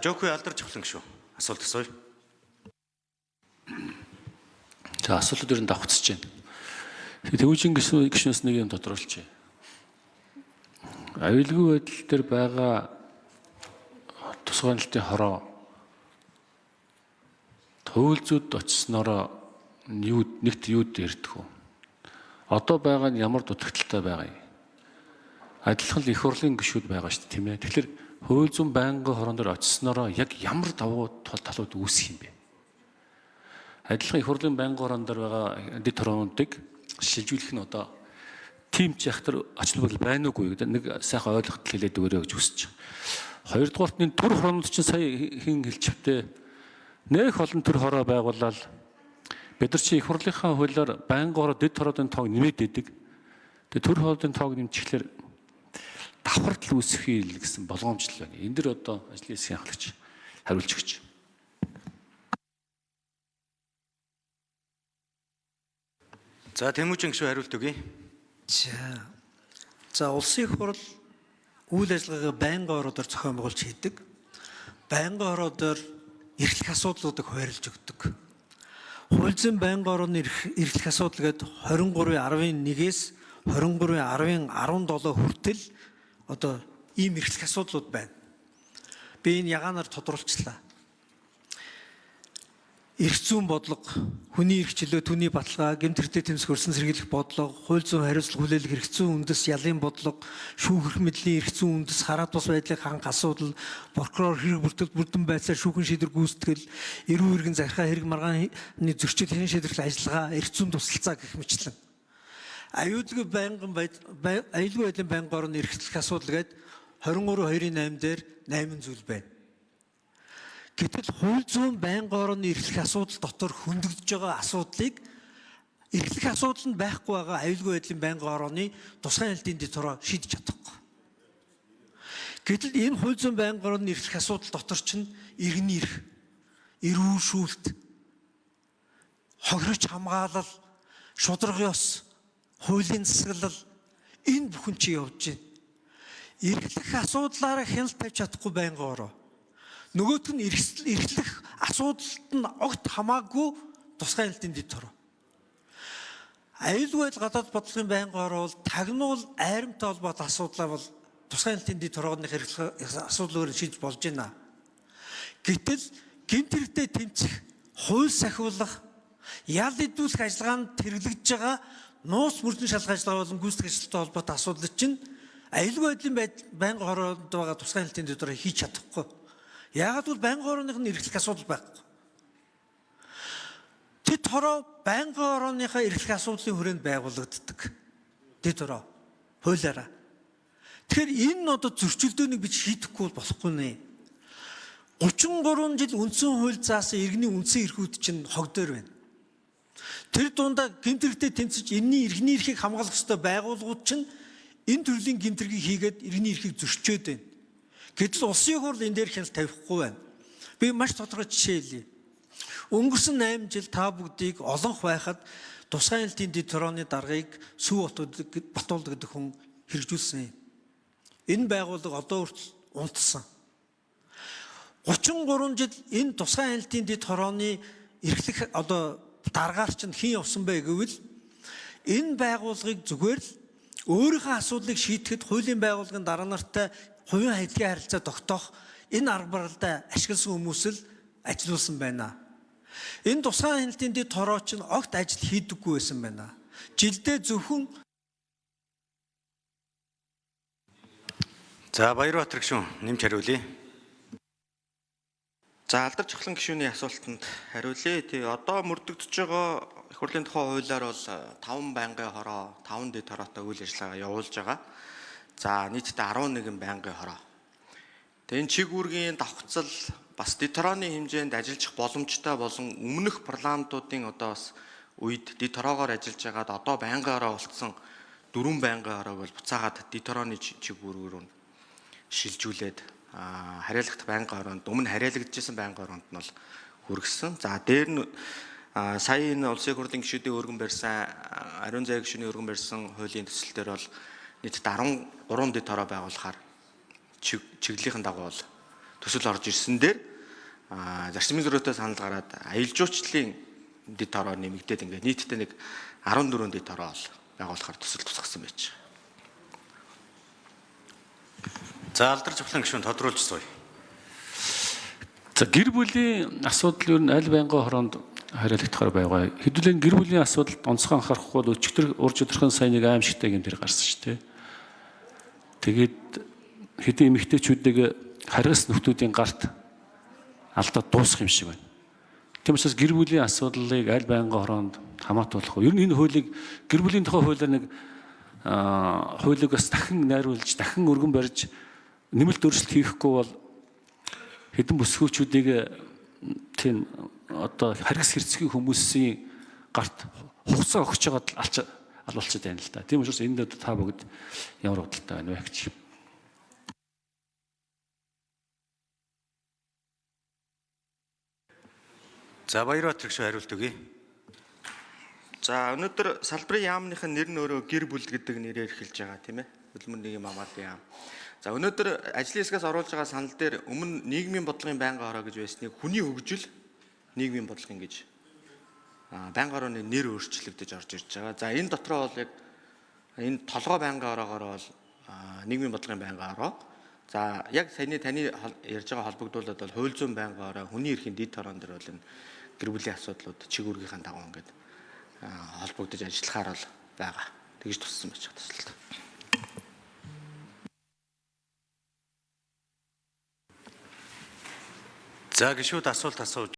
Жокгүй алдарч авсан шүү. Асуулт асууя. За асуултууд ер нь давхцаж байна. Төвжин гишүүнээс нэг юм тодруулчих. Аюулгүй байдал дээр байгаа тусгай нэлтийн хороо төвлзүүд очсноороо нэгт юуд ярьдаг вэ? Одоо байгаа нь ямар дутагдaltaй байгаа юм? Адилхан л их хурлын гишүүд байгаа шүү дээ, тийм ээ. Тэгэхээр хууль зүйн байнгын хорон дээр очсноороо яг ямар давуу талууд үүсэх юм бэ? Адилхан их хурлын байнгын хорон дээр байгаа дэд хороонуудыг шилжүүлэх нь одоо тимч яхтар очлол байна уугүй нэг сайхан ойлголт хэлээд өгөөрэй гэж хүсэж байгаа. Хоёрдугаарт нь төр хороонууд чинь сая хэн хэлчихвээ. Нэх олон төр хороо байгуулаад бид нар чи их хурлынхаа хуулиар байнгын хороо дэд хороодын тоог нэмэгдээдэг. Тэгээ төр хороодын тоог нэмчихлээр давхартал үүсэх юм гэсэн болгоомжтой байна. Энэ дэр одоо ажлын хэсгийн ахлагч хариулж өгч. За Тэмүүжин гишүү хариулт өгье. За улсын их хурл үйл ажиллагаагаа байнгын хоруудаар зохион байгуулж хийдэг. Байнгын хоруудаар эрхлэх асуудлуудыг хуваарлж өгдөг. Хууль зүйн байнгын хорооны эрхлэх асуудал гээд 23.11-ээс 23.17 хүртэл одоо ийм эрхлэх асуудлууд байна. Би энэ ягаанаар тодруулчлаа. Эрх зүйн бодлого, хүний эрх чөлөө, түүний баталгаа, гэмт хэртэй тэмцэх өрсөн сэргийлэх бодлого, хууль зүйн хариуцлага хүлээлгэх эрх зүйн үндэс, ялын бодлого, шүүхэрх мэдлийн эрх зүйн үндэс, хараат бус байдлыг хангах асуудал, прокурор хэрэг бүртгэл бүрдэн байцаар шүүхэн шийдвэр гүйцэтгэл, эрүүл иргэн захиргаа хэрэг маргааны зөрчил хэн шийдвэрлэх ажиллагаа, эрх зүйн тусалцаа гэх мэтлэн. Аюулгүй байдлын байнгын хорооны эрхлэх асуудал гээд 23.2-8 дээр 8 зүйл байна. Гэтэл хууль зүйн байнгын хорооны эрхлэх асуудал дотор хөндөгдөж байгаа асуудлыг эрхлэх асуудал нь байхгүй байгаа аюулгүй байдлын байнгын хорооны тусгай хяналтын дэд шийдэж чадахгүй. Гэтэл энэ хууль зүйн байнгын хорооны эрхлэх асуудал дотор чинь иргэний эрх, эрүүл шүүлт, хохирож хамгаалал, шударга ёс, хуулийн засаглал энэ бүхэн чи явж байна. Эрхлэх асуудлаараа хяналт тавьж чадахгүй байнгын хороо. Нөгөөт нь эрхлэх асуудалд нь огт хамаагүй тусгай хяналтын дэд хороо. Аюулгүй байдал гадаад бодлогын байнгын хороо бол тагнуул айрамтай холбоотой асуудлаа бол тусгай хяналтын дэд хорооны асуудлаар шийдэж болж байна. Гэтэл гэмт хэрэгтэй тэмцэх, хууль сахиулах, ял идүүлэх ажиллагаанд хэрэглэж байгаа нууц мөрдөн шалгах ажиллагаа болон гүйцэтгэх ажилттай холбоотой асуудал чинь аюулгүй байдлын байнгын хороонд байгаа тусгай хяналтын дэд хороо хийж чадахгүй. Яагаад гэвэл байнгын хорооных нь эрхлэх асуудал байхгүй. Тэд хороо байнгын хорооныхаа эрхлэх асуудлын хүрээнд байгуулагддаг. Тэд хороо хуулиараа. Тэгэхээр энэ нь одоо зөрчилдөөнийг бид шийдэхгүй болохгүй нэ. 33 жил үндсэн хууль заасан иргэний үндсэн эрхүүд чинь хогдоор байна. Тэр дундаа гэмт хэрэгтэй тэмцэж энэний иргэний эрхийг хамгаалах ёстой байгууллагууд чинь энэ төрлийн гэмт хэргийг хийгээд иргэний эрхийг зөрчөөд байна. Гэтэл улсын хурл энэ дээр хяналт тавихгүй байна. Би маш тодорхой жишээ хэлье. Өнгөрсөн 8 жил та бүгдийг олонх байхад тусгай хяналтын дэд хорооны даргаыг Сүв Батуулд гэдэг хүн хэрэгжүүлсэн юм. Энэ байгууллага одоо хүртэл унтсан. 33 жил энэ тусгай хяналтын дэд хорооны эрхлэх одоо даргаар чинь хэн явсан бэ гэвэл энэ байгууллагыг зүгээр л өөрийнхөө асуудлыг шийдэхэд хуулийн байгууллагын дарга нартай хувийн хайдлын харилцаа тогтоох энэ арга барилдаа ашигласан хүмүүс л ажилуулсан байна. Энэ тусгай хяналтын дэд хороо чинь огт ажил хийдэггүй байсан байна. Жилдээ зөвхөн За Баярбаатар гишүүн нэмж хариулъя. За алдар чухлан гишүүний асуултанд хариулъя. Тэгээ одоо мөрдөгдөж байгаа их хурлын тухай хуулиар бол 5 байнгын хороо, 5 дэд хороотой үйл ажиллагаа явуулж байгаа. За нийтдээ 11 байнгын хороо. Тэгээ энэ чиг үүргийн давхцал бас дэд хорооны хэмжээнд ажиллах боломжтой болон өмнөх парламентуудын одоо бас үед дэд хороогоор ажиллаж байгаад одоо байнгын хороо болцсон 4 байнгын хороог бол буцаагаад дэд хорооны чиг үүргүүр шилжүүлээд хариалгат байнгын хороонд өмнө хариалагдчихсан байнгын хороонд нь бол хүргэсэн. За дээр нь сая энэ улсын хурлын гишүүдийн өргөн барьсан ариун зай гишүүний өргөн барьсан хуулийн төсөл дээр бол нийт 13 дэд хороо байгуулахаар чиглэлийн дагуу бол төсөл орж ирсэн дээр зарчмын зөрүүтэй санал гараад аялал жуулчлалын дэд тороо нэмэгдээд ингээд нийтдээ нэг 14 дэд тороо бол байгуулахаар төсөл тусгасан байж байгаа. За алдар жавхлан гишүүн тодруулж сууя. За гэр бүлийн асуудал юу н аль байнгын хороонд хариулагдахаар байгаа. Хэдүүлэн гэр бүлийн асуудалд онцгой анхаарахгүй бол өчигдөр урж өдрхөн сайн нэг аимшигтай гэмтэр гарсан шүү дээ. Тэгээд хэдэн эмэгтэйчүүдийг харгас нөхдүүдийн гарт алдаад дуусах юм шиг байна. Тийм учраас гэр бүлийн асуудлыг аль байнгын хороонд хамаатуулах. Ер нь энэ хуулийг гэр бүлийн тухай хуулиар нэг хуулийг бас дахин найруулж, дахин өргөн барьж нэмэлт өөрчлөлт хийхгүй бол хэдэн бүсгүүчүүдийг тийм одоо харгас хэрцгий хүмүүсийн гарт хугацаа өгч байгаад алуулчихад байна л да. Тийм учраас энэ дэд та бүгд ямар бодолтой байна вэ гэж. За Баярбаатар гишүүн хариулт өгье. За өнөөдөр салбарын яамныхын нэр нь өөрөө гэр бүл гэдэг нэрээр эхэлж байгаа тийм ээ. Хөдөлмөр нийгмийн хамгааллын яам. За өнөөдөр ажлын хэсгээс оруулж байгаа санал дээр өмнө нийгмийн бодлогын байнгын хороо гэж байсныг хүний хөгжил нийгмийн бодлогын гэж байнгын хорооны нэр өөрчлөгдөж орж ирж байгаа. За энэ дотроо бол яг энэ толгой байнгын хороогоор бол нийгмийн бодлогын байнгын хороо. За яг таны ярьж байгаа холбогдуулаад бол хууль зүйн байнгын хороо хүний эрхийн дэд тороон дээр бол энэ гэр бүлийн асуудлууд чиг үүргийнхэн дагуу ингээд холбогдож ажиллахаар бол байгаа. Тэгж туссан байж байгаа төсөлд. За гишүүд асуулт асууж